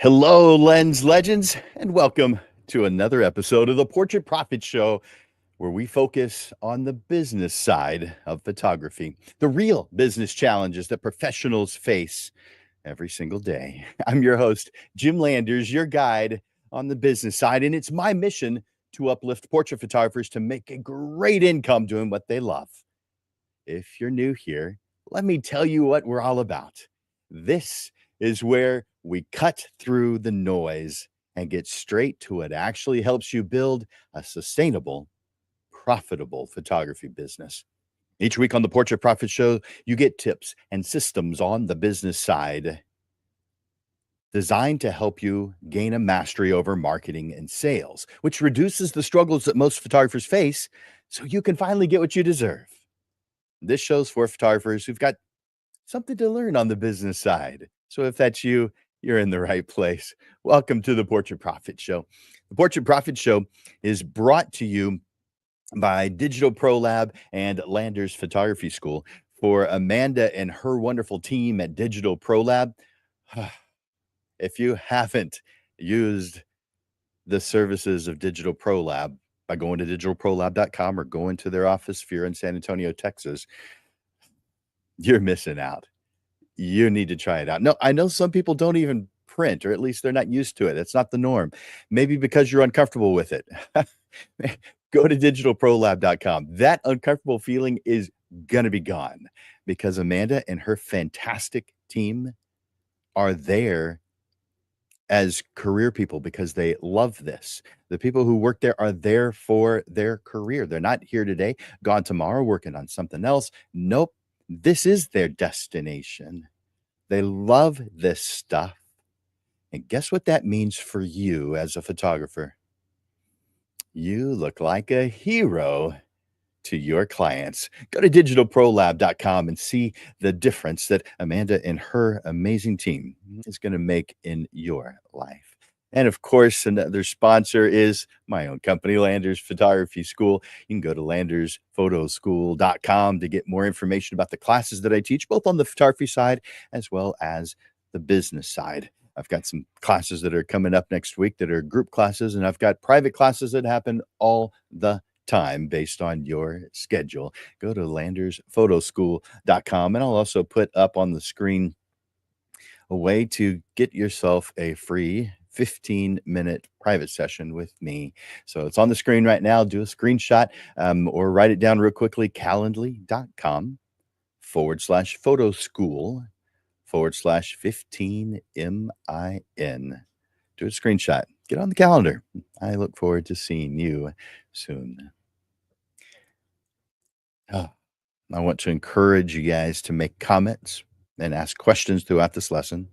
Hello, Lens Legends, and welcome to another episode of the Portrait Profit Show, where we focus on the business side of photography, the real business challenges that professionals face every single day. I'm your host, Jim Landers, your guide on the business side, and it's my mission to uplift portrait photographers to make a great income doing what they love. If you're new here, let me tell you what we're all about. This is where we cut through the noise and get straight to what actually helps you build a sustainable, profitable photography business. Each week on the Portrait Profit Show, you get tips and systems on the business side designed to help you gain a mastery over marketing and sales, which reduces the struggles that most photographers face so you can finally get what you deserve. This show's for photographers who've got something to learn on the business side. So if that's you, you're in the right place. Welcome to the Portrait Profit Show. The Portrait Profit Show is brought to you by Digital Pro Lab and Landers Photography School. For Amanda and her wonderful team at Digital Pro Lab, if you haven't used the services of Digital Pro Lab by going to digitalprolab.com or going to their office if you're in San Antonio, Texas, you're missing out. You need to try it out. No, I know some people don't even print, or at least they're not used to it. It's not the norm. Maybe because you're uncomfortable with it. Go to digitalprolab.com. That uncomfortable feeling is going to be gone because Amanda and her fantastic team are there as career people because they love this. The people who work there are there for their career. They're not here today, gone tomorrow, working on something else. Nope. This is their destination. They love this stuff. And guess what that means for you as a photographer? You look like a hero to your clients. Go to digitalprolab.com and see the difference that Amanda and her amazing team is going to make in your life. And of course, another sponsor is my own company, Landers Photography School. You can go to landersphotoschool.com to get more information about the classes that I teach, both on the photography side as well as the business side. I've got some classes that are coming up next week that are group classes, and I've got private classes that happen all the time based on your schedule. Go to landersphotoschool.com, and I'll also put up on the screen a way to get yourself a free 15-minute private session with me. So it's on the screen right now. Do a screenshot or write it down real quickly. Calendly.com/photoschool/15MIN. Do a screenshot. Get on the calendar. I look forward to seeing you soon. I want to encourage you guys to make comments and ask questions throughout this lesson.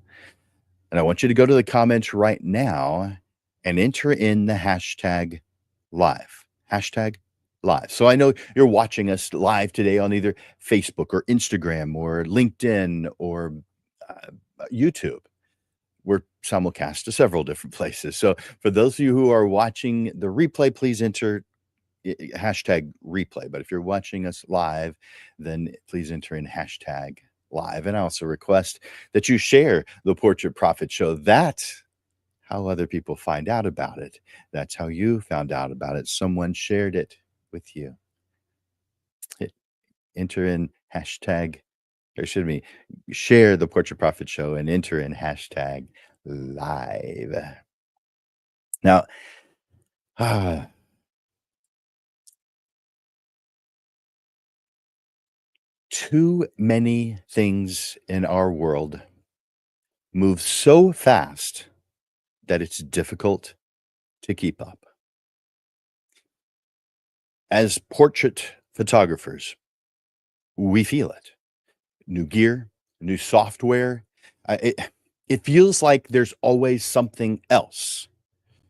And I want you to go to the comments right now and enter in the hashtag live. Hashtag live. So I know you're watching us live today on either Facebook or Instagram or LinkedIn or YouTube. We're simulcast to several different places. So for those of you who are watching the replay, please enter hashtag replay. But if you're watching us live, then please enter in hashtag live. And I also request that you share the Portrait Profit Show. That's how other people find out about it. That's how you found out about it. Someone shared it with you. Enter in hashtag, or should we share the Portrait Profit Show and enter in hashtag live. Now, too many things in our world move so fast that it's difficult to keep up. As portrait photographers, we feel it. New gear, new software. It feels like there's always something else.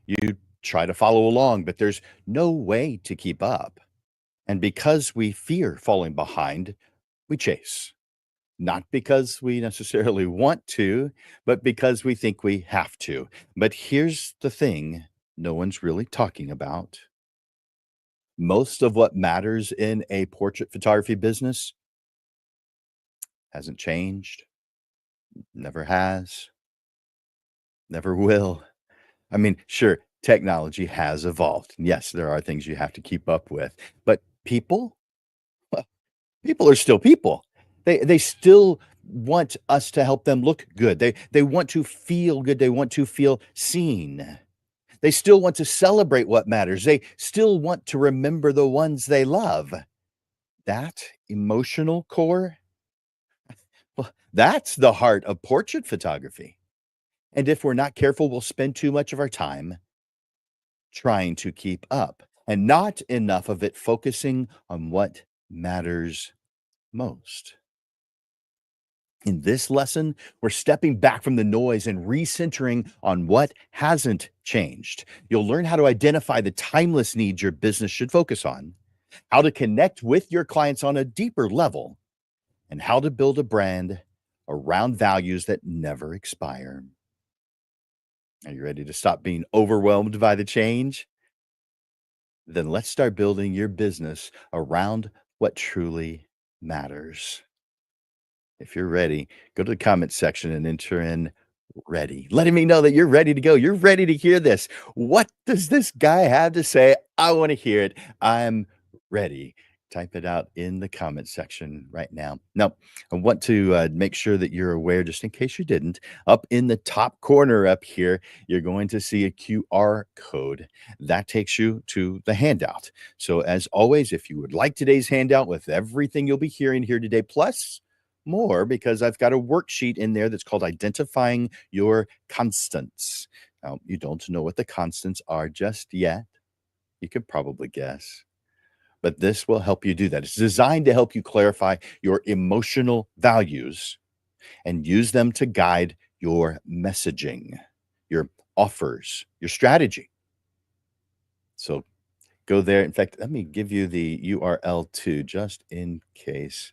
You try to follow along, but there's no way to keep up. And because we fear falling behind, we chase. Not because we necessarily want to, but because we think we have to. But here's the thing no one's really talking about. Most of what matters in a portrait photography business hasn't changed, never has, Never will. I mean, sure, technology has evolved. Yes, there are things you have to keep up with, but people, well, people are still people. They still want us to help them look good. They want to feel good. They want to feel seen. They still want to celebrate what matters. They still want to remember the ones they love. That emotional core, well, that's the heart of portrait photography. And if we're not careful, we'll spend too much of our time trying to keep up and not enough of it focusing on what matters most. In this lesson, we're stepping back from the noise and recentering on what hasn't changed. You'll learn how to identify the timeless needs your business should focus on, how to connect with your clients on a deeper level, and how to build a brand around values that never expire. Are you ready to stop being overwhelmed by the change? Then let's start building your business around what truly matters. If you're ready, go to the comment section and enter in ready, letting me know that you're ready to go. You're ready to hear this. What does this guy have to say? I want to hear it. I'm ready. Type it out in the comment section right now. Now, I want to make sure that you're aware, just in case you didn't, up in the top corner up here, you're going to see a QR code that takes you to the handout. So, as always, if you would like today's handout with everything you'll be hearing here today, plus more, because I've got a worksheet in there that's called Identifying Your Constants. Now, you don't know what the constants are just yet. You could probably guess, but this will help you do that. It's designed to help you clarify your emotional values and use them to guide your messaging, your offers, your strategy. So go there. In fact, let me give you the URL too, just in case.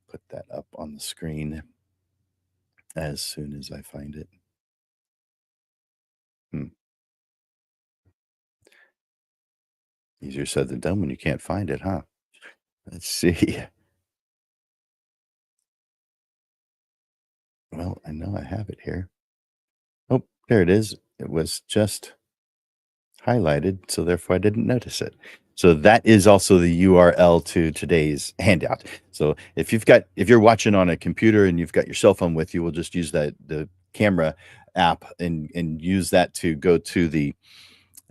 Put that up on the screen as soon as I find it. Hmm. Easier said than done when you can't find it, huh? Let's see. Well, I know I have it here. Oh, there it is. It was just highlighted, so therefore I didn't notice it. So that is also the URL to today's handout. So if you're watching on a computer and you've got your cell phone with you, we'll just use the camera app and use that to go to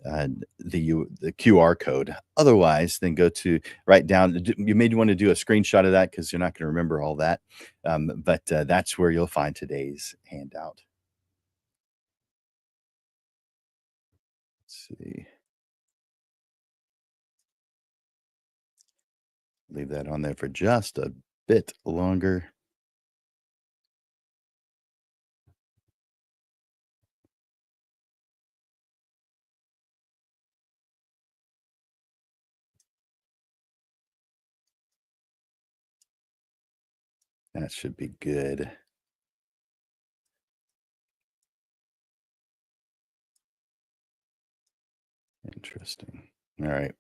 uh, the QR code. Otherwise, then go to write down. You may want to do a screenshot of that because you're not going to remember all that. But that's where you'll find today's handout. Let's see. Leave that on there for just a bit longer. That should be good. Interesting. All right.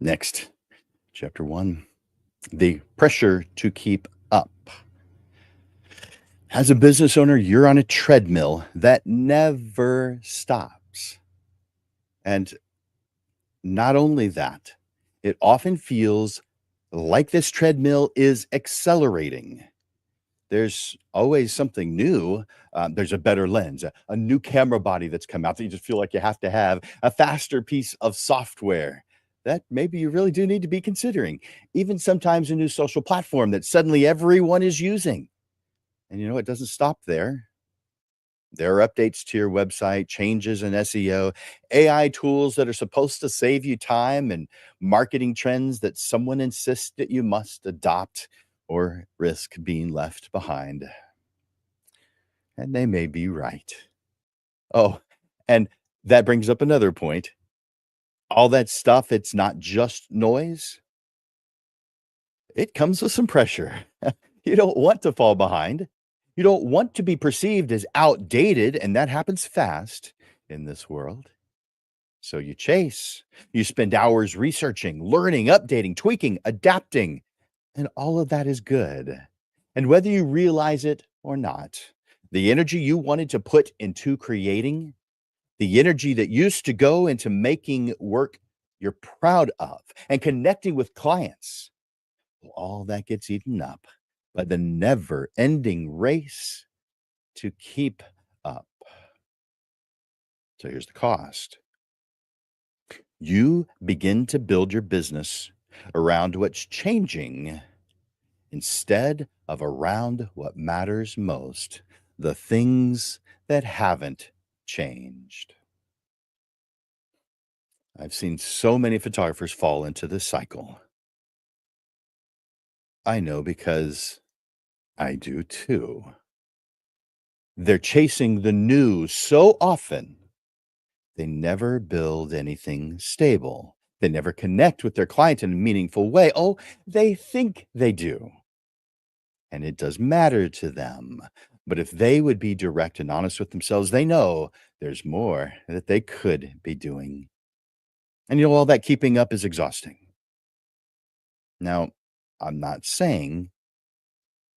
Next, chapter one, the pressure to keep up. As a business owner, you're on a treadmill that never stops. And not only that, it often feels like this treadmill is accelerating. There's always something new. There's a better lens, a new camera body that's come out that you just feel like you have to have, a faster piece of software that maybe you really do need to be considering. Even sometimes a new social platform that suddenly everyone is using. And it doesn't stop there. There are updates to your website, changes in SEO, AI tools that are supposed to save you time, and marketing trends that someone insists that you must adopt or risk being left behind. And they may be right. Oh, and that brings up another point. All that stuff, it's not just noise, it comes with some pressure. You don't want to fall behind. You don't want to be perceived as outdated, and that happens fast in this world. So you chase, you spend hours researching, learning, updating, tweaking, adapting, and all of that is good. And whether you realize it or not, The energy you wanted to put into creating, the energy that used to go into making work you're proud of and connecting with clients, well, all that gets eaten up by the never ending race to keep up. So here's the cost. You begin to build your business around what's changing instead of around what matters most, the things that haven't changed. I've seen so many photographers fall into this cycle. I know because I do too. They're chasing the new so often, they never build anything stable. They never connect with their client in a meaningful way. Oh, they think they do, and it does matter to them. But if they would be direct and honest with themselves, they know there's more that they could be doing. And all that keeping up is exhausting. Now, I'm not saying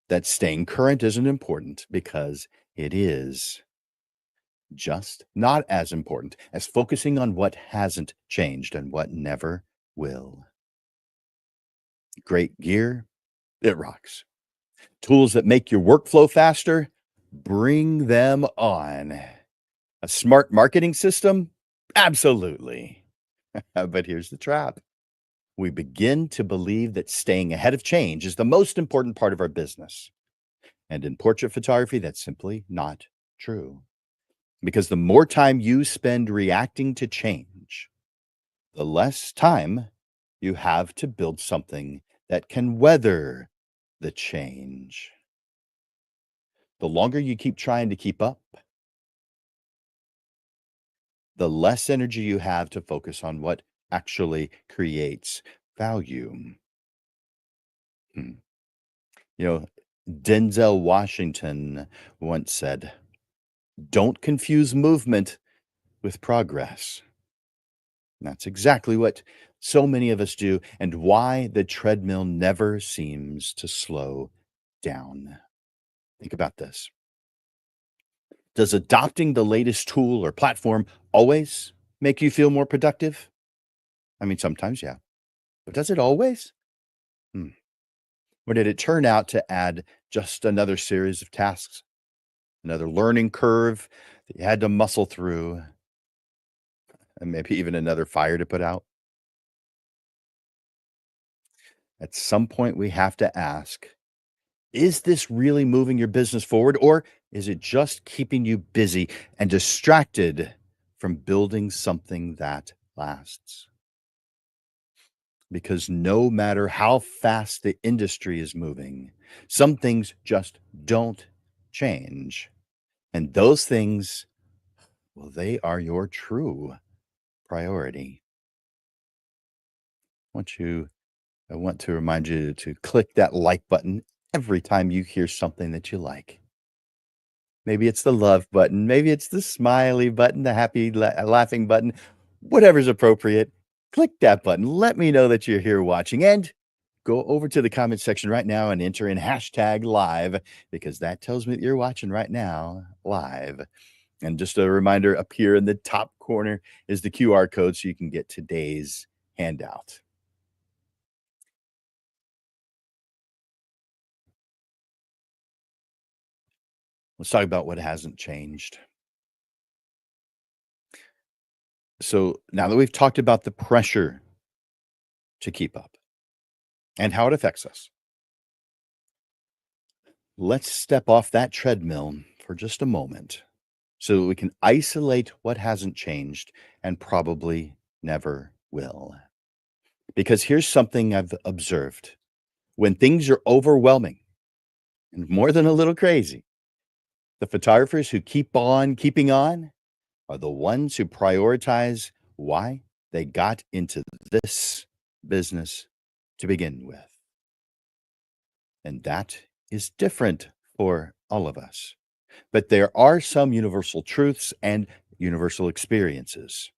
that staying current isn't important because it is, just not as important as focusing on what hasn't changed and what never will. Great gear, it rocks. Tools that make your workflow faster, bring them on. A smart marketing system? Absolutely. But here's the trap. We begin to believe that staying ahead of change is the most important part of our business. And in portrait photography, that's simply not true. Because the more time you spend reacting to change, the less time you have to build something that can weather the change. The longer you keep trying to keep up, the less energy you have to focus on what actually creates value. Hmm. You know, Denzel Washington once said, "Don't confuse movement with progress." And that's exactly what so many of us do, and why the treadmill never seems to slow down. Think about this. Does adopting the latest tool or platform always make you feel more productive? I mean, sometimes, yeah. But does it always? Hmm. Or did it turn out to add just another series of tasks, another learning curve that you had to muscle through, and maybe even another fire to put out? At some point, we have to ask, is this really moving your business forward, or is it just keeping you busy and distracted from building something that lasts? Because no matter how fast the industry is moving, some things just don't change. And those things, well, they are your true priority. I want you, I want to remind you to click that like button every time you hear something that you like. Maybe it's the love button, maybe it's the smiley button, the happy laughing button, whatever's appropriate. Click that button. Let me know that you're here watching, and go over to the comment section right now and enter in hashtag live, because that tells me that you're watching right now live. And just a reminder, up here in the top corner is the QR code so you can get today's handout. Let's talk about what hasn't changed. So now that we've talked about the pressure to keep up and how it affects us, let's step off that treadmill for just a moment so that we can isolate what hasn't changed and probably never will. Because here's something I've observed: when things are overwhelming and more than a little crazy, the photographers who keep on keeping on are the ones who prioritize why they got into this business to begin with. And that is different for all of us. But there are some universal truths and universal experiences.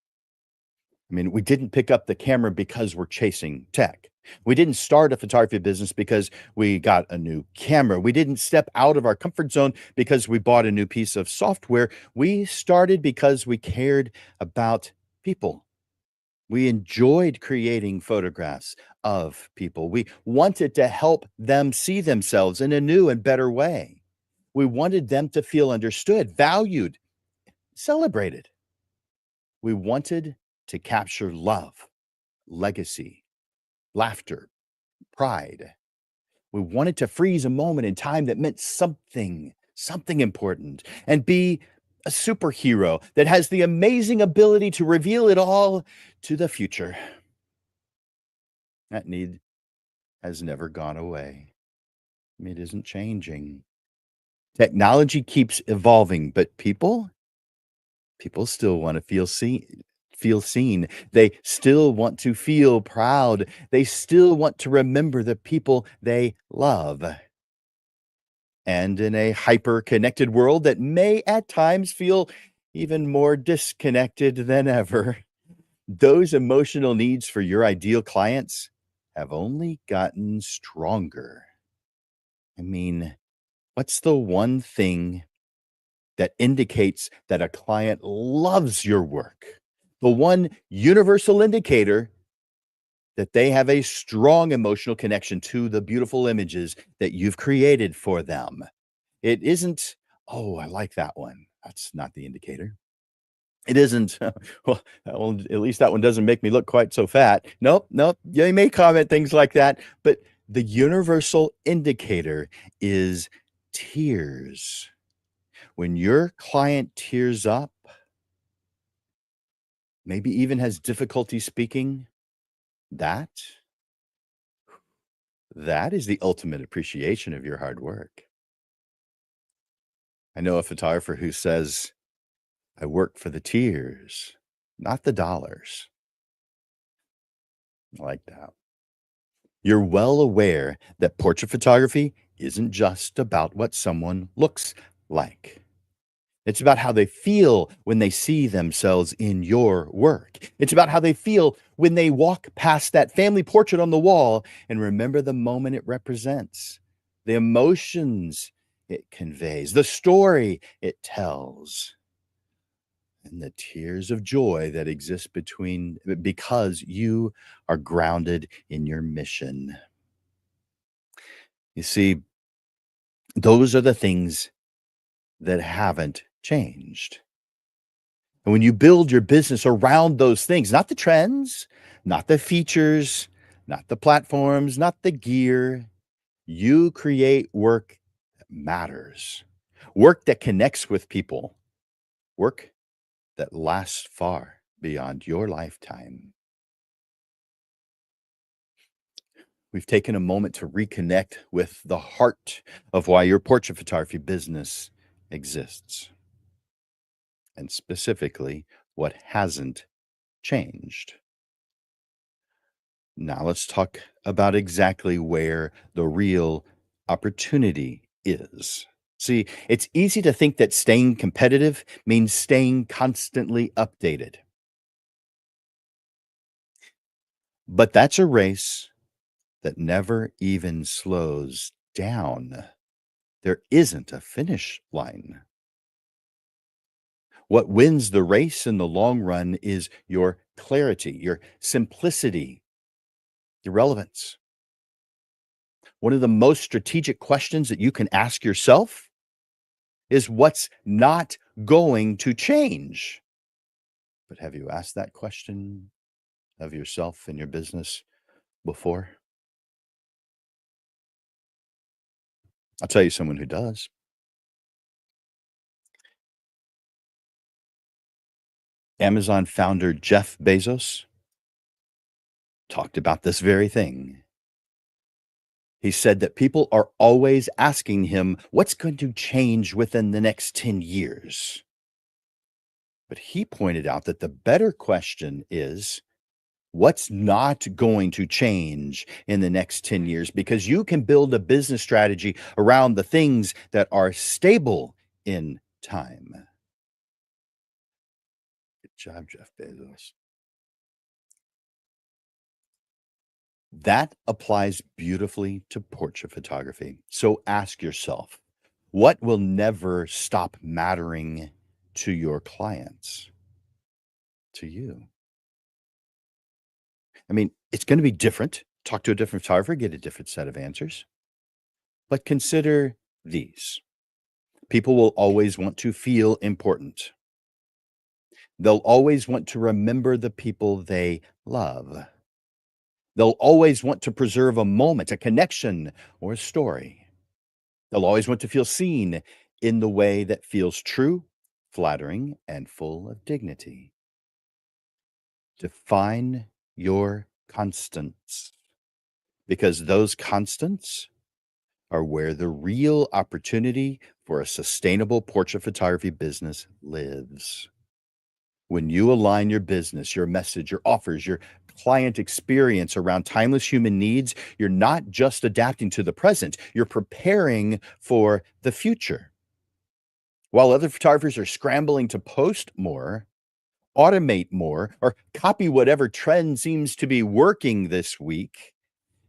I mean, we didn't pick up the camera because we're chasing tech. We didn't start a photography business because we got a new camera. We didn't step out of our comfort zone because we bought a new piece of software. We started because we cared about people. We enjoyed creating photographs of people. We wanted to help them see themselves in a new and better way. We wanted them to feel understood, valued, celebrated. We wanted to capture love, legacy, laughter, pride. We wanted to freeze a moment in time that meant something important, and be a superhero that has the amazing ability to reveal it all to the future. That need has never gone away. It isn't changing. Technology keeps evolving, but people still want to feel seen. They still want to feel proud. They still want to remember the people they love. And in a hyper connected world that may at times feel even more disconnected than ever, those emotional needs for your ideal clients have only gotten stronger. I mean, what's the one thing that indicates that a client loves your work? The one universal indicator that they have a strong emotional connection to the beautiful images that you've created for them. It isn't, "Oh, I like that one." That's not the indicator. It isn't, "Well, that one at least that one doesn't make me look quite so fat." Nope, nope. Yeah, you may comment things like that, but the universal indicator is tears. When your client tears up, maybe even has difficulty speaking, that that is the ultimate appreciation of your hard work. I know a photographer who says, "I work for the tears, not the dollars." I like that. You're well aware that portrait photography isn't just about what someone looks like. It's about how they feel when they see themselves in your work. It's about how they feel when they walk past that family portrait on the wall and remember the moment it represents, the emotions it conveys, the story it tells, and the tears of joy that exist between because you are grounded in your mission. You see, those are the things that haven't changed. And when you build your business around those things, not the trends, not the features, not the platforms, not the gear, you create work that matters, work that connects with people, work that lasts far beyond your lifetime. We've taken a moment to reconnect with the heart of why your portrait photography business exists, and specifically what hasn't changed. Now let's talk about exactly where the real opportunity is. See, it's easy to think that staying competitive means staying constantly updated, but that's a race that never even slows down. There isn't a finish line. What wins the race in the long run is your clarity, your simplicity, your relevance. One of the most strategic questions that you can ask yourself is what's not going to change? But have you asked that question of yourself and your business before? I'll tell you someone who does. Amazon founder Jeff Bezos talked about this very thing. He said that people are always asking him what's going to change within the next 10 years. But he pointed out that the better question is what's not going to change in the next 10 years? Because you can build a business strategy around the things that are stable in time. Good job, Jeff Bezos. That applies beautifully to portrait photography. So ask yourself, what will never stop mattering to your clients, to you? I mean, it's going to be different. Talk to a different photographer, get a different set of answers. But consider these. People will always want to feel important. They'll always want to remember the people they love. They'll always want to preserve a moment, a connection, or a story. They'll always want to feel seen in the way that feels true, flattering, and full of dignity. Define your constants because those constants are where the real opportunity for a sustainable portrait photography business lives. When you align your business, your message, your offers, your client experience around timeless human needs, you're not just adapting to the present, you're preparing for the future. While other photographers are scrambling to post more, automate more, or copy whatever trend seems to be working this week,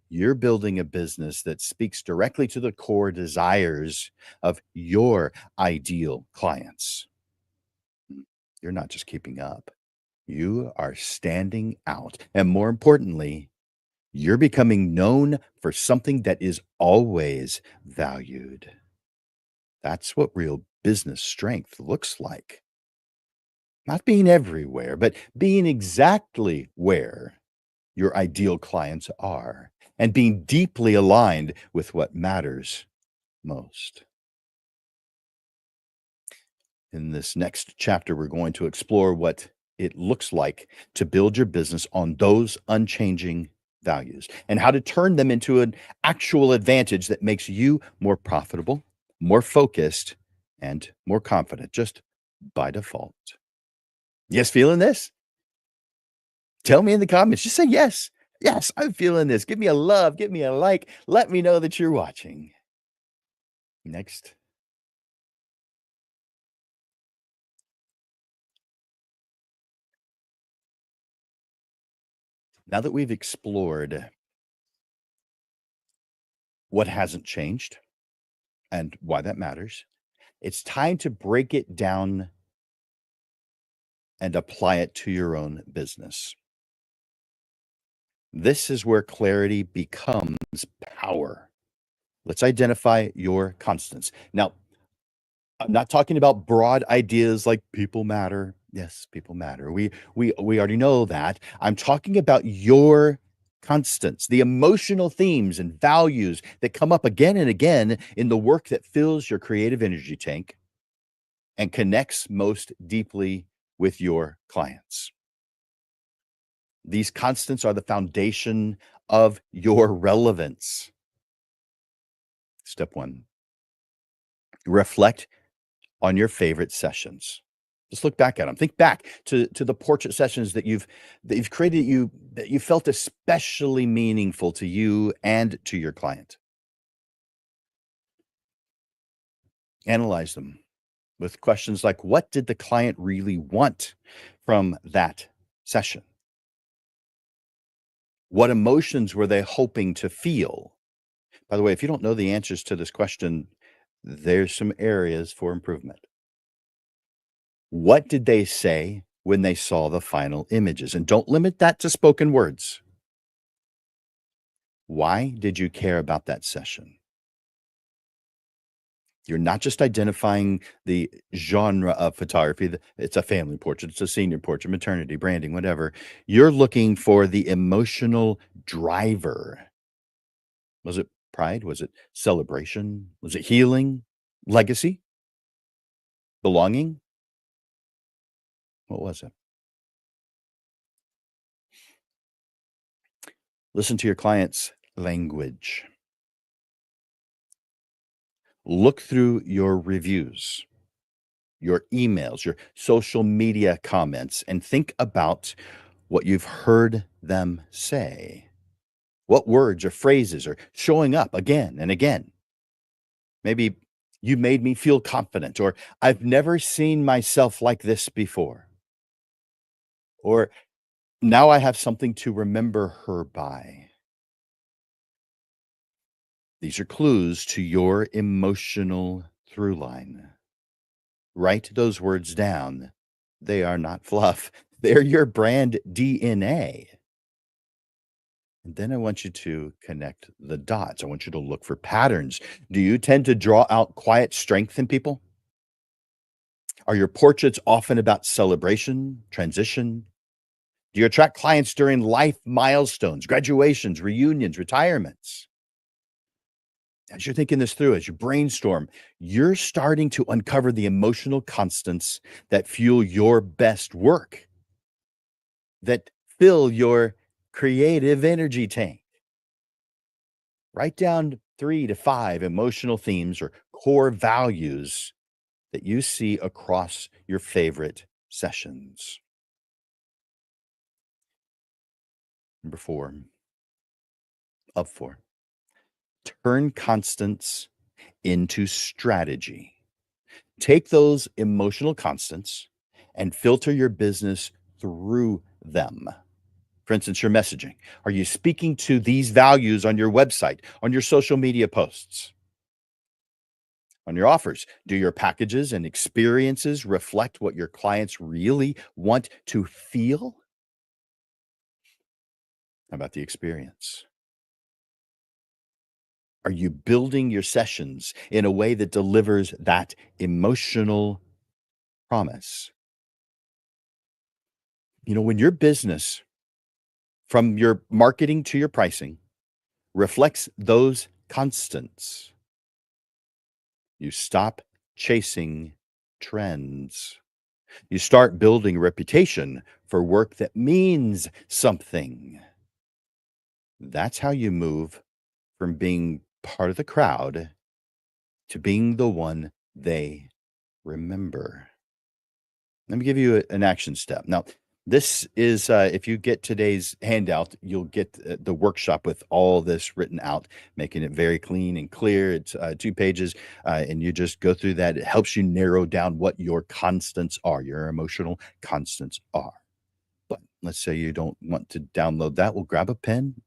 you're building a business that speaks directly to the core desires of your ideal clients. You're not just keeping up, you are standing out. And more importantly, you're becoming known for something that is always valued. That's what real business strength looks like. Not being everywhere, but being exactly where your ideal clients are and being deeply aligned with what matters most. In this next chapter, we're going to explore what it looks like to build your business on those unchanging values and how to turn them into an actual advantage that makes you more profitable, more focused, and more confident just by default. Yes, feeling this? Tell me in the comments. Just say yes. Yes, I'm feeling this. Give me a love, give me a like. Let me know that you're watching. Next. Now that we've explored what hasn't changed and why that matters, it's time to break it down and apply it to your own business. This is where clarity becomes power. Let's identify your constants. Now, I'm not talking about broad ideas like people matter. Yes, people matter. We already know that. I'm talking about your constants, the emotional themes and values that come up again and again in the work that fills your creative energy tank and connects most deeply with your clients. These constants are the foundation of your relevance. Step 1, reflect on your favorite sessions. Just look back at them. Think back to the portrait sessions that you've created that you felt especially meaningful to you and to your client. Analyze them with questions like, what did the client really want from that session? What emotions were they hoping to feel? By the way, if you don't know the answers to this question, there's some areas for improvement. What did they say when they saw the final images? And don't limit that to spoken words. Why did you care about that session? You're not just identifying the genre of photography. It's a family portrait, it's a senior portrait, maternity, branding, whatever. You're looking for the emotional driver. Was it pride? Was it celebration? Was it healing? Legacy? Belonging? What was it? Listen to your client's language. Look through your reviews, your emails, your social media comments, and think about what you've heard them say. What words or phrases are showing up again and again? Maybe you made me feel confident, or I've never seen myself like this before, or now I have something to remember her by. These are clues to your emotional through line. Write those words down. They are not fluff, they're your brand DNA. And then I want you to connect the dots. I want you to look for patterns. Do you tend to draw out quiet strength in people? Are your portraits often about celebration, transition? Do you attract clients during life milestones, graduations, reunions, retirements? As you're thinking this through, as you brainstorm, you're starting to uncover the emotional constants that fuel your best work, that fill your creative energy tank. Write down 3 to 5 emotional themes or core values that you see across your favorite sessions. Number 4, up 4, turn constants into strategy. Take those emotional constants and filter your business through them. For instance, your messaging. Are you speaking to these values on your website, on your social media posts, on your offers? Do your packages and experiences reflect what your clients really want to feel? How about the experience? Are you building your sessions in a way that delivers that emotional promise? When your business, from your marketing to your pricing, reflects those constants, you stop chasing trends. You start building a reputation for work that means something. That's how you move from being part of the crowd to being the one they remember. Let me give you an action step. Now, this is, if you get today's handout, you'll get the workshop with all this written out, making it very clean and clear. It's 2 pages, and you just go through that. It helps you narrow down what your constants are, your emotional constants are. But let's say you don't want to download that. Well, grab a pen,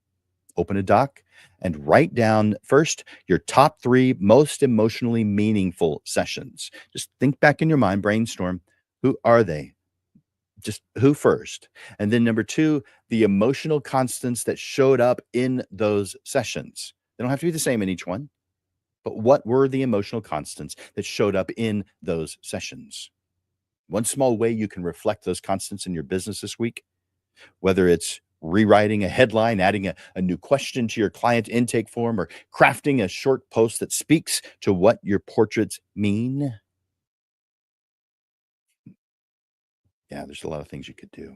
open a doc, and write down first your top 3 most emotionally meaningful sessions. Just think back in your mind, brainstorm. Who are they? Just who first? And then number 2, the emotional constants that showed up in those sessions. They don't have to be the same in each one, but what were the emotional constants that showed up in those sessions? One small way you can reflect those constants in your business this week, whether it's rewriting a headline, adding a new question to your client intake form, or crafting a short post that speaks to what your portraits mean. Yeah, there's a lot of things you could do.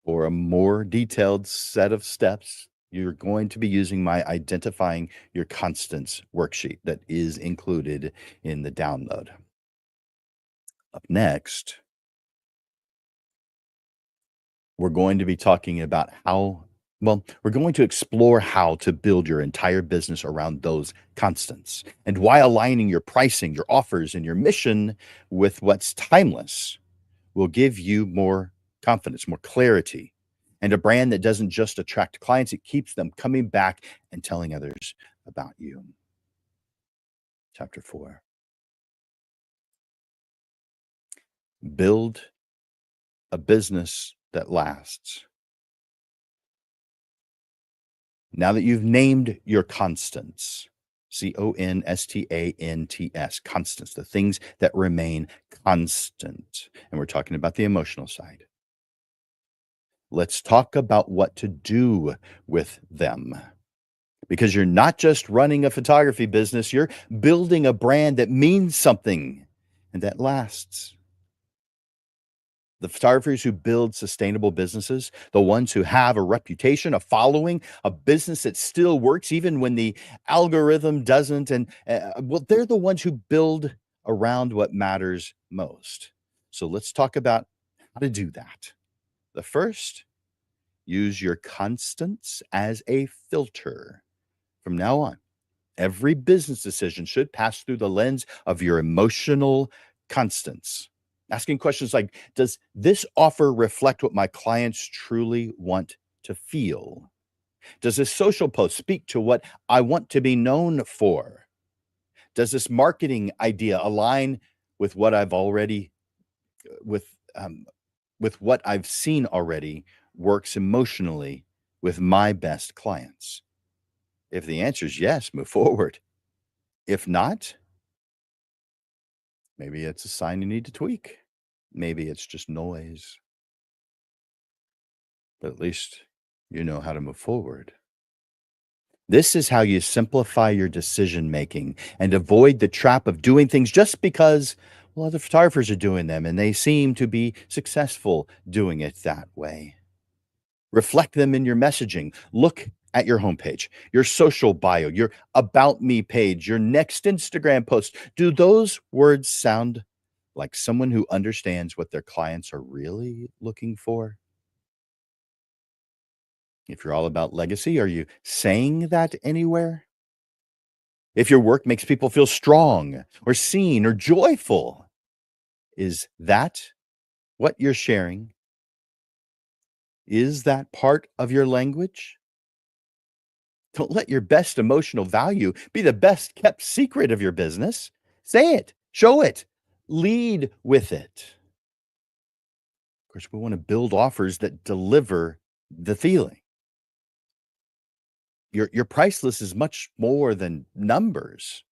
For a more detailed set of steps, you're going to be using my Identifying Your Constants worksheet that is included in the download. Up next, we're going to be talking about we're going to explore how to build your entire business around those constants and why aligning your pricing, your offers, and your mission with what's timeless will give you more confidence, more clarity, and a brand that doesn't just attract clients, it keeps them coming back and telling others about you. Chapter 4, build a business that lasts. Now that you've named your constants, constants, constants, the things that remain constant, and we're talking about the emotional side. Let's talk about what to do with them. Because you're not just running a photography business, you're building a brand that means something and that lasts. The photographers who build sustainable businesses, the ones who have a reputation, a following, a business that still works even when the algorithm doesn't, and they're the ones who build around what matters most. So let's talk about how to do that. The first, use your constants as a filter. From now on, every business decision should pass through the lens of your emotional constants. Asking questions like, does this offer reflect what my clients truly want to feel? Does this social post speak to what I want to be known for? Does this marketing idea align with what I've already with um, with what I've seen already works emotionally with my best clients? If the answer is yes, move forward. If not, maybe it's a sign you need to tweak. Maybe it's just noise, but at least you know how to move forward. This is how you simplify your decision making and avoid the trap of doing things just because, well, other photographers are doing them and they seem to be successful doing it that way. Reflect them in your messaging. Look at your homepage, your social bio, your about me page, your next Instagram post. Do those words sound like someone who understands what their clients are really looking for? If you're all about legacy, are you saying that anywhere? If your work makes people feel strong or seen or joyful, is that what you're sharing? Is that part of your language? Don't let your best emotional value be the best kept secret of your business. Say it, show it, lead with it. Of course, we want to build offers that deliver the feeling. Your price list is much more than numbers.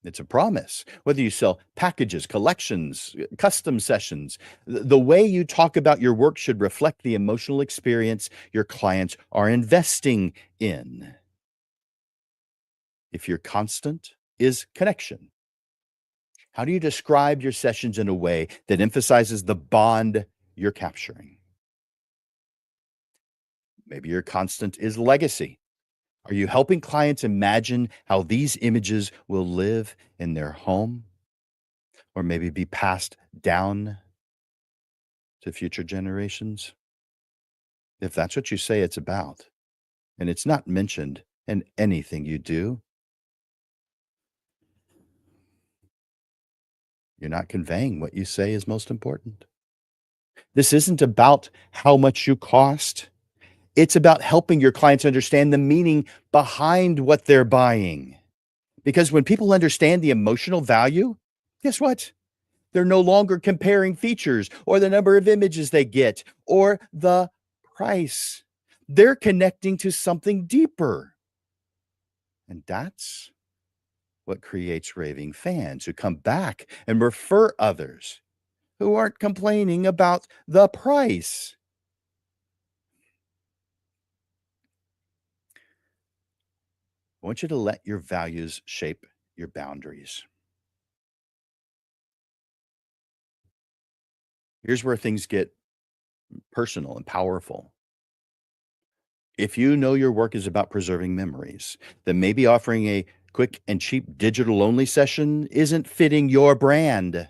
It's a promise. Whether you sell packages, collections, custom sessions, the way you talk about your work should reflect the emotional experience your clients are investing in. If your constant is connection, how do you describe your sessions in a way that emphasizes the bond you're capturing? Maybe your constant is legacy. Are you helping clients imagine how these images will live in their home or maybe be passed down to future generations? If that's what you say it's about, and it's not mentioned in anything you do, you're not conveying what you say is most important. This isn't about how much you cost. It's about helping your clients understand the meaning behind what they're buying. Because when people understand the emotional value, guess what? They're no longer comparing features or the number of images they get or the price. They're connecting to something deeper. And that's what creates raving fans who come back and refer others who aren't complaining about the price. I want you to let your values shape your boundaries. Here's where things get personal and powerful. If you know your work is about preserving memories, then maybe offering a quick and cheap digital only session isn't fitting your brand.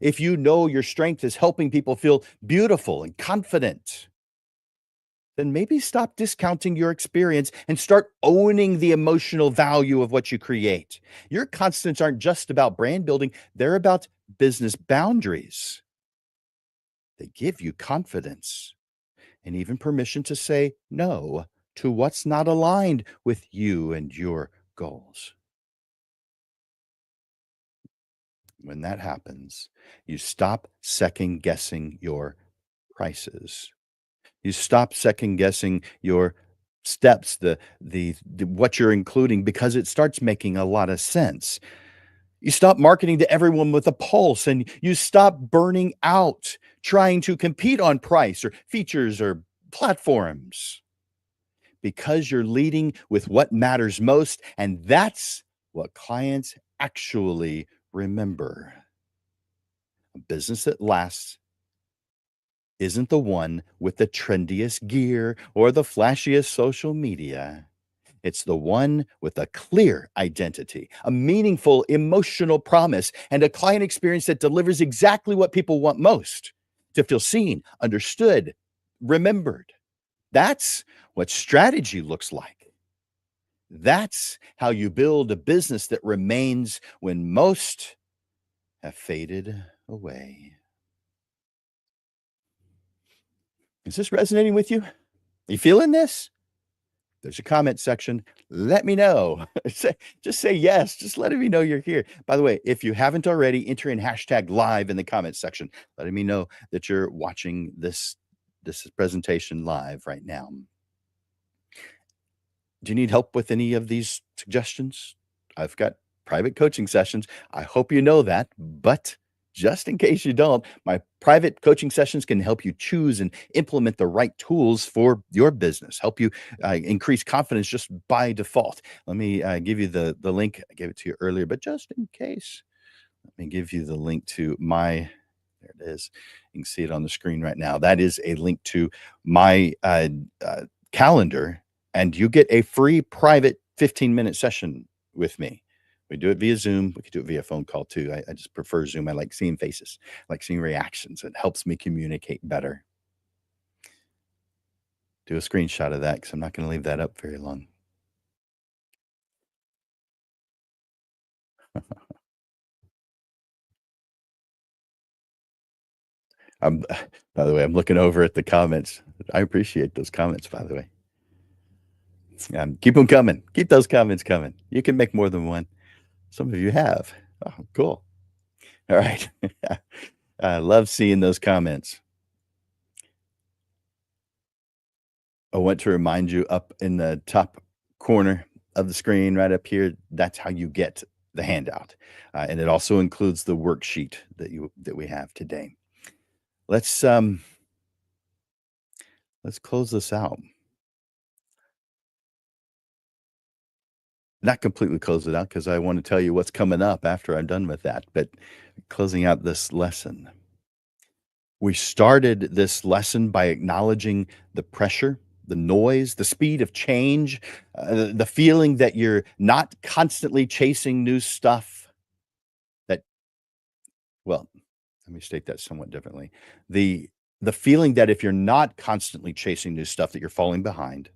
If you know your strength is helping people feel beautiful and confident, then maybe stop discounting your experience and start owning the emotional value of what you create. Your constants aren't just about brand building, they're about business boundaries. They give you confidence and even permission to say no to what's not aligned with you and your goals. When that happens, you stop second guessing your prices. You stop second guessing your steps, the what you're including because it starts making a lot of sense. You stop marketing to everyone with a pulse and you stop burning out trying to compete on price or features or platforms because you're leading with what matters most. And that's what clients actually remember. A business that lasts isn't the one with the trendiest gear or the flashiest social media. It's the one with a clear identity, a meaningful emotional promise, and a client experience that delivers exactly what people want most to feel seen, understood, remembered. That's what strategy looks like. That's how you build a business that remains when most have faded away. Is this resonating with you? You feeling this? There's a comment section. Let me know. Just say yes. Just letting me know you're here. By the way, if you haven't already, enter in hashtag live in the comment section, letting me know that you're watching this presentation live right now. Do you need help with any of these suggestions? I've got private coaching sessions. I hope you know that, but just in case you don't, my private coaching sessions can help you choose and implement the right tools for your business, help you increase confidence just by default. Let me give you the link. I gave it to you earlier, but just in case, let me give you the link to my. There it is. You can see it on the screen right now. That is a link to my calendar, and you get a free private 15-minute session with me. We do it via Zoom. We could do it via phone call too. I just prefer Zoom. I like seeing faces, I like seeing reactions. It helps me communicate better. Do a screenshot of that because I'm not going to leave that up very long. I'm, by the way, I'm looking over at the comments. I appreciate those comments, by the way. Keep them coming. Keep those comments coming. You can make more than one. Some of you have. Oh, cool. All right. I love seeing those comments. I want to remind you up in the top corner of the screen, right up here, that's how you get the handout. And it also includes the worksheet that we have today. Let's close this out. Not completely close it out because I want to tell you what's coming up after I'm done with that, but closing out this lesson. We started this lesson by acknowledging the pressure, the noise, the speed of change, the feeling that you're not constantly chasing new stuff that, well, let me state that somewhat differently. The the feeling that if you're not constantly chasing new stuff that you're falling behind,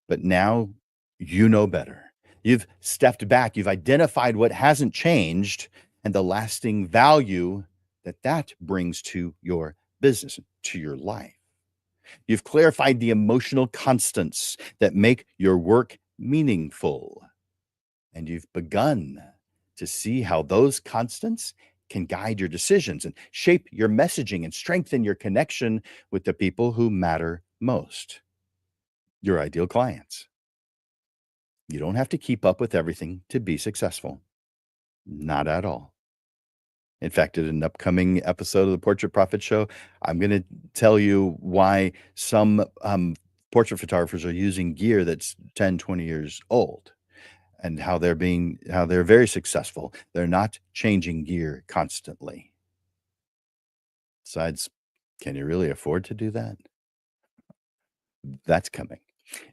but now you know better. You've stepped back, you've identified what hasn't changed and the lasting value that that brings to your business, to your life. You've clarified the emotional constants that make your work meaningful. And you've begun to see how those constants can guide your decisions and shape your messaging and strengthen your connection with the people who matter most, your ideal clients. You don't have to keep up with everything to be successful. Not at all. In fact, in an upcoming episode of the Portrait Profit Show, I'm going to tell you why some portrait photographers are using gear that's 10, 20 years old and how they're very successful. They're not changing gear constantly. Besides, can you really afford to do that? That's coming.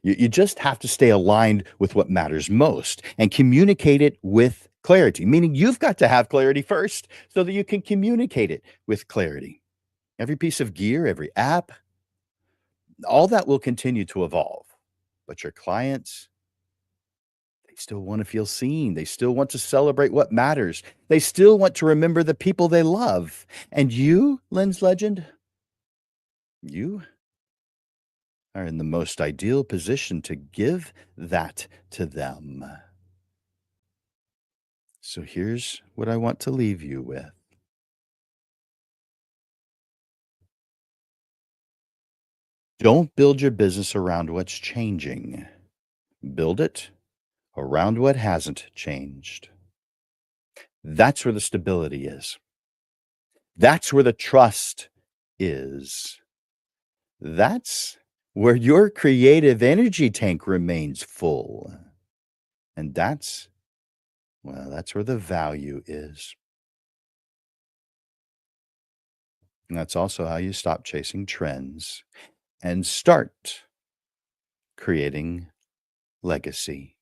You just have to stay aligned with what matters most and communicate it with clarity, meaning you've got to have clarity first so that you can communicate it with clarity. Every piece of gear, every app, all that will continue to evolve. But your clients, they still want to feel seen. They still want to celebrate what matters. They still want to remember the people they love. And you, Lens Legend, you are in the most ideal position to give that to them. So here's what I want to leave you with. Don't build your business around what's changing. Build it around what hasn't changed. That's where the stability is. That's where the trust is. That's where your creative energy tank remains full. And that's where the value is. And that's also how you stop chasing trends and start creating legacy.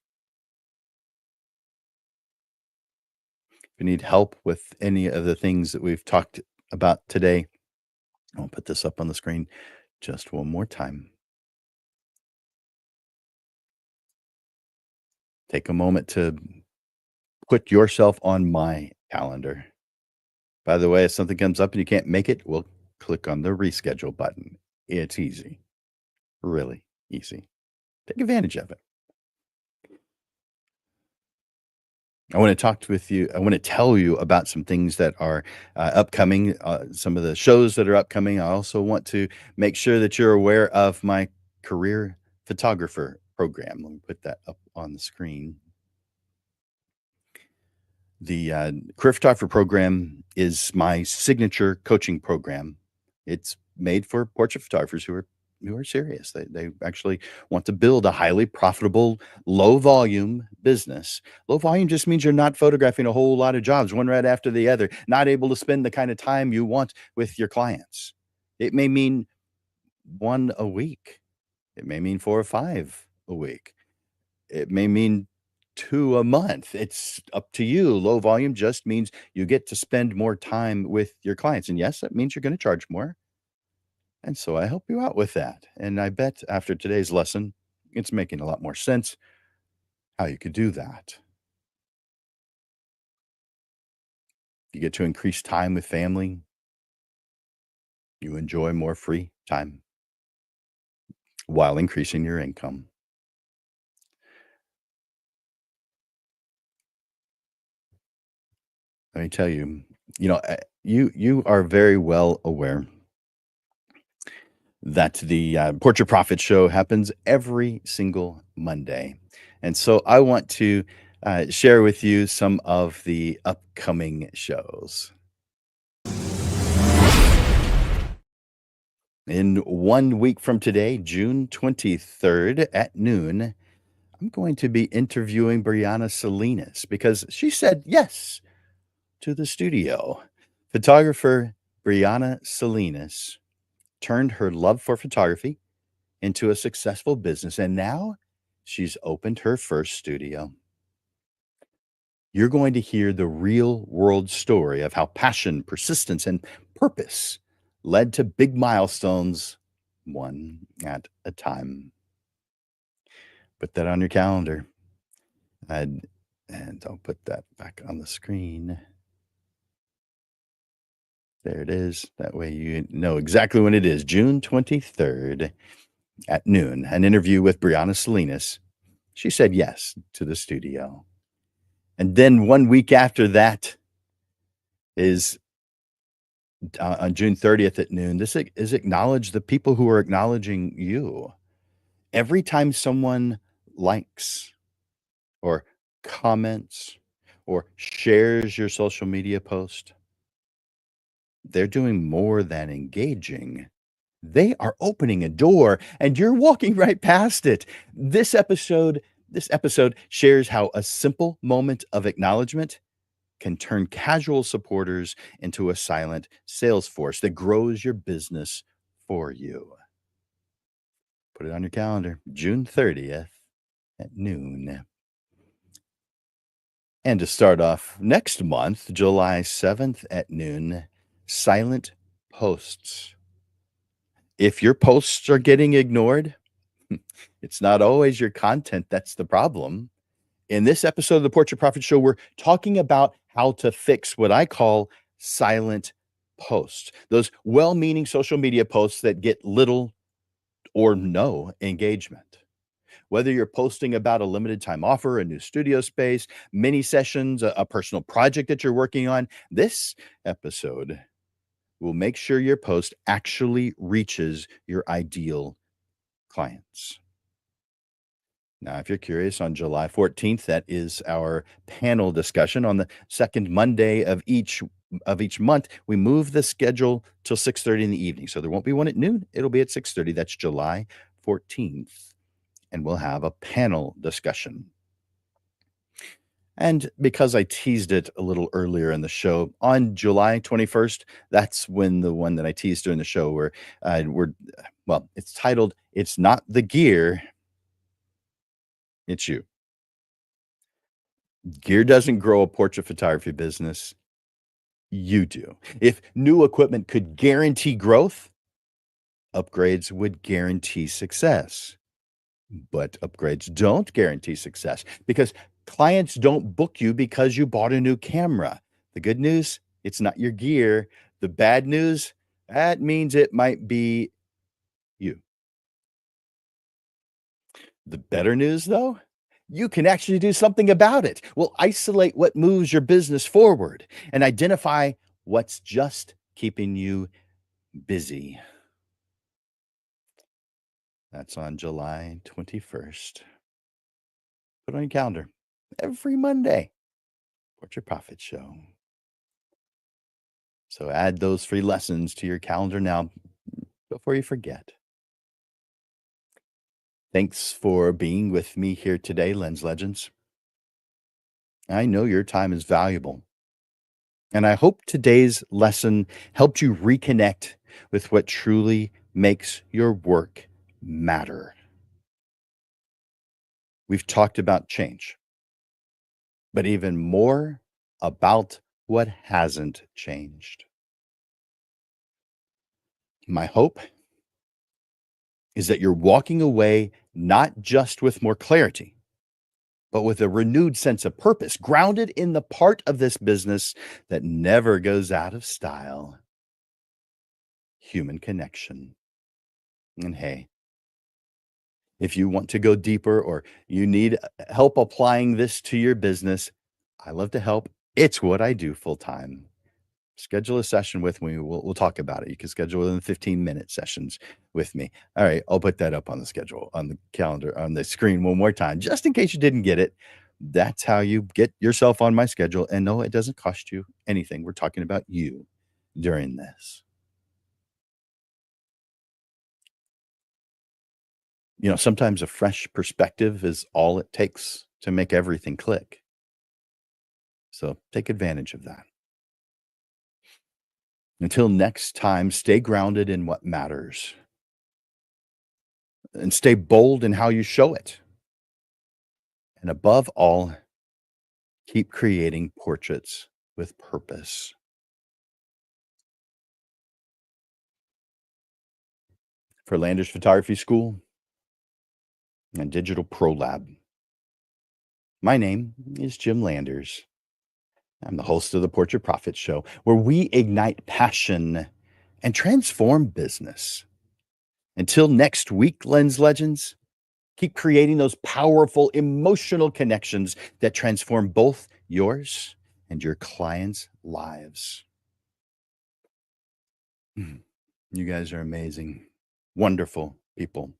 If you need help with any of the things that we've talked about today, I'll put this up on the screen just one more time. Take a moment to put yourself on my calendar. By the way, if something comes up and you can't make it, we'll click on the reschedule button. It's easy. Really easy. Take advantage of it. I want to talk with you. I want to tell you about some things that are upcoming, some of the shows that are upcoming. I also want to make sure that you're aware of my career photographer program. Let me put that up on the screen. The career photographer program is my signature coaching program. It's made for portrait photographers who are serious. They actually want to build a highly profitable, low volume business. Low volume just means you're not photographing a whole lot of jobs, one right after the other, not able to spend the kind of time you want with your clients. It may mean one a week. It may mean four or five a week. It may mean 2 a month. It's up to you. Low volume just means you get to spend more time with your clients. And yes, that means you're gonna charge more. And so I help you out with that. And I bet after today's lesson, it's making a lot more sense how you could do that. You get to increase time with family. You enjoy more free time while increasing your income. Let me tell you, you are very well aware that the Portrait Profit Show happens every single Monday. And so I want to share with you some of the upcoming shows. In 1 week from today, June 23rd at noon, I'm going to be interviewing Brianna Salinas because she said yes to the studio. Photographer Brianna Salinas turned her love for photography into a successful business, and now she's opened her first studio. You're going to hear the real world story of how passion, persistence, and purpose led to big milestones, one at a time. Put that on your calendar. And, and I'll put that back on the screen. There it is. That way you know exactly when it is. June 23rd at noon, an interview with Brianna Salinas. She said yes to the studio. And then 1 week after that is on June 30th at noon. This is acknowledge the people who are acknowledging you. Every time someone likes or comments or shares your social media post, they're doing more than engaging. They are opening a door and you're walking right past it. This episode shares how a simple moment of acknowledgement can turn casual supporters into a silent sales force that grows your business for you. Put it on your calendar, June 30th at noon. And to start off next month, July 7th at noon, silent posts. If your posts are getting ignored, it's not always your content that's the problem. In this episode of the Portrait Profit Show, we're talking about how to fix what I call silent posts, those well meaning social media posts that get little or no engagement. Whether you're posting about a limited time offer, a new studio space, mini sessions, a personal project that you're working on, this episode will make sure your post actually reaches your ideal clients. Now, if you're curious, on July 14th, that is our panel discussion on the second Monday of each month. We move the schedule till 6:30 in the evening. So there won't be one at noon. It'll be at 6:30. That's July 14th. And we'll have a panel discussion. And because I teased it a little earlier in the show, on July 21st, that's when the one that I teased during the show where it's titled, It's Not the Gear, It's You. Gear doesn't grow a portrait photography business. You do. If new equipment could guarantee growth, upgrades would guarantee success. But upgrades don't guarantee success because clients don't book you because you bought a new camera. The good news, it's not your gear. The bad news, that means it might be you. The better news, though, you can actually do something about it. We'll isolate what moves your business forward and identify what's just keeping you busy. That's on July 21st. Put on your calendar every Monday. Portrait Profit Show. So add those free lessons to your calendar now before you forget. Thanks for being with me here today, Lens Legends. I know your time is valuable, and I hope today's lesson helped you reconnect with what truly makes your work matter. We've talked about change, but even more about what hasn't changed. My hope is that you're walking away not just with more clarity, but with a renewed sense of purpose, grounded in the part of this business that never goes out of style: human connection. And hey, if you want to go deeper or you need help applying this to your business, I love to help. It's what I do full time. Schedule a session with me. We'll talk about it. You can schedule within 15-minute sessions with me. All right, I'll put that up on the schedule, on the calendar, on the screen one more time, just in case you didn't get it. That's how you get yourself on my schedule. And no, it doesn't cost you anything. We're talking about you during this. Sometimes a fresh perspective is all it takes to make everything click. So take advantage of that. Until next time, stay grounded in what matters and stay bold in how you show it. And above all, keep creating portraits with purpose. For Landers Photography School and Digital Pro Lab, my name is Jim Landers. I'm the host of the Portrait Profit Show, where we ignite passion and transform business. Until next week, Lens Legends, keep creating those powerful emotional connections that transform both yours and your clients' lives. You guys are amazing, wonderful people,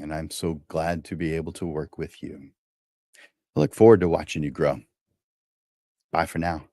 and I'm so glad to be able to work with you. I look forward to watching you grow. Bye for now.